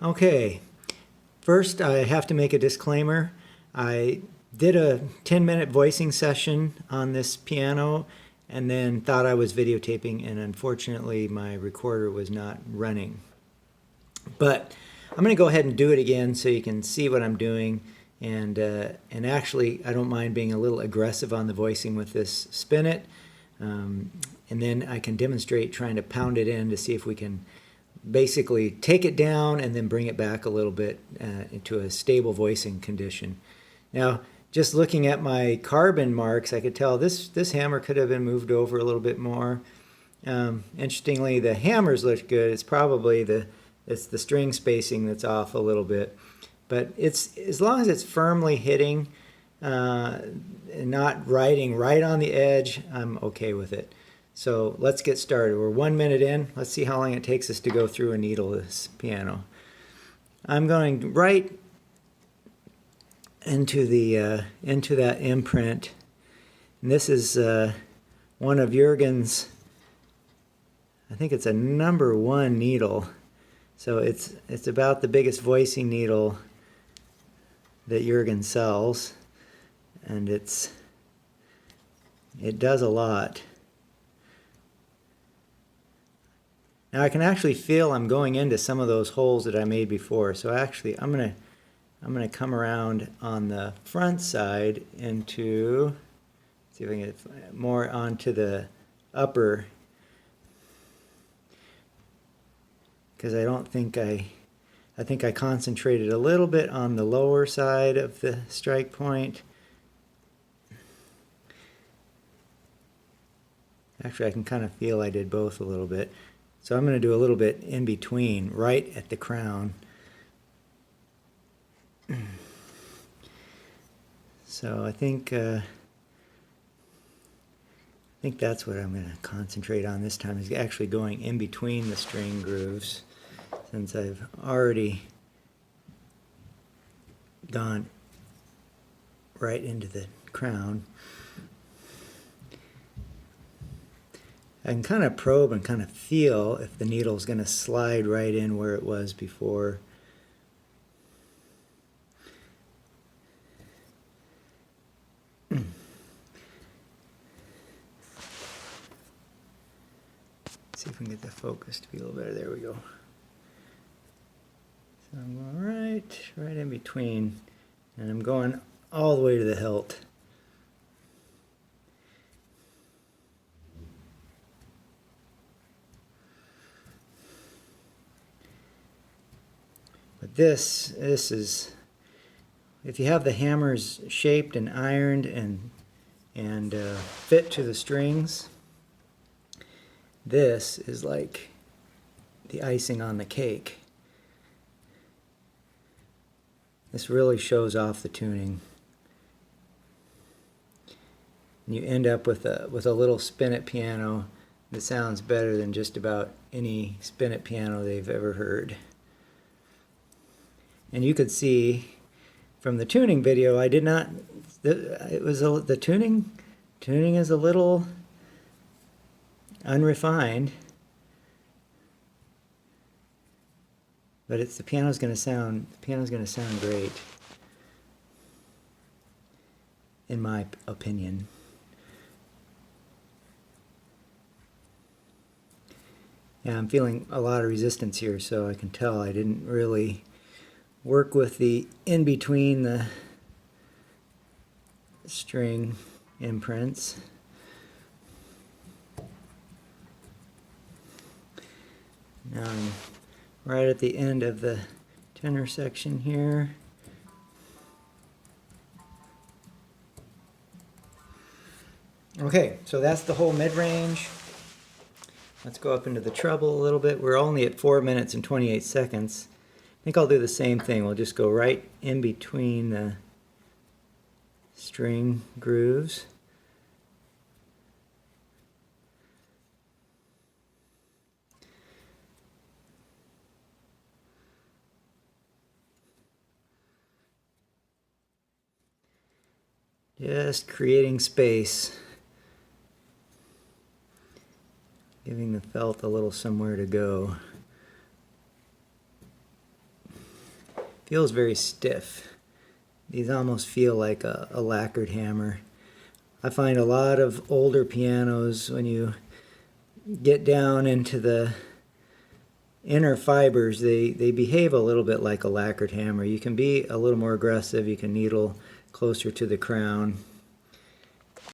Okay, first I have to make a disclaimer. I did a 10-minute voicing session on this piano and then thought I was videotaping, and unfortunately my recorder was not running. But I'm going to go ahead and do it again so you can see what I'm doing, and actually I don't mind being a little aggressive on the voicing with this Spinet, and then I can demonstrate trying to pound it in to see if we can basically take it down and then bring it back a little bit into a stable voicing condition. Now, just looking at my carbon marks, I could tell this hammer could have been moved over a little bit more. Interestingly, the hammers look good. It's probably the string spacing that's off a little bit. But it's as long as it's firmly hitting and not riding right on the edge, I'm okay with it. So let's get started. We're 1 minute in. Let's see how long it takes us to go through a needle this piano. I'm going right into that imprint. And this is one of Jürgen's, I think it's a #1 needle. So it's about the biggest voicing needle that Jürgen sells, and it does a lot. Now I can actually feel I'm going into some of those holes that I made before. So actually I'm gonna come around on the front side into, see if I can get more onto the upper, because I don't think I think I concentrated a little bit on the lower side of the strike point. Actually, I can kind of feel I did both a little bit. So I'm going to do a little bit in between, right at the crown. So I think that's what I'm going to concentrate on this time, is actually going in between the string grooves, since I've already gone right into the crown. I can kind of probe and kind of feel if the needle is going to slide right in where it was before. See if we can get the focus to be a little better. There we go. So I'm going right in between, and I'm going all the way to the hilt. But this is, if you have the hammers shaped and ironed and fit to the strings, this is like the icing on the cake. This really shows off the tuning. And you end up with a little Spinet piano that sounds better than just about any Spinet piano they've ever heard. And you could see from the tuning video, I did not, the tuning is a little unrefined, but the piano's going to sound great, in my opinion. Yeah, I'm feeling a lot of resistance here, so I can tell I didn't really work with the in between the string imprints. Now I'm right at the end of the tenor section here. Okay, so that's the whole mid-range. Let's go up into the treble a little bit. We're only at 4 minutes and 28 seconds. I think I'll do the same thing. We'll just go right in between the string grooves. Just creating space, giving the felt a little somewhere to go. feels very stiff. These almost feel like a lacquered hammer. I find a lot of older pianos, when you get down into the inner fibers, they behave a little bit like a lacquered hammer. You can be a little more aggressive, you can needle closer to the crown.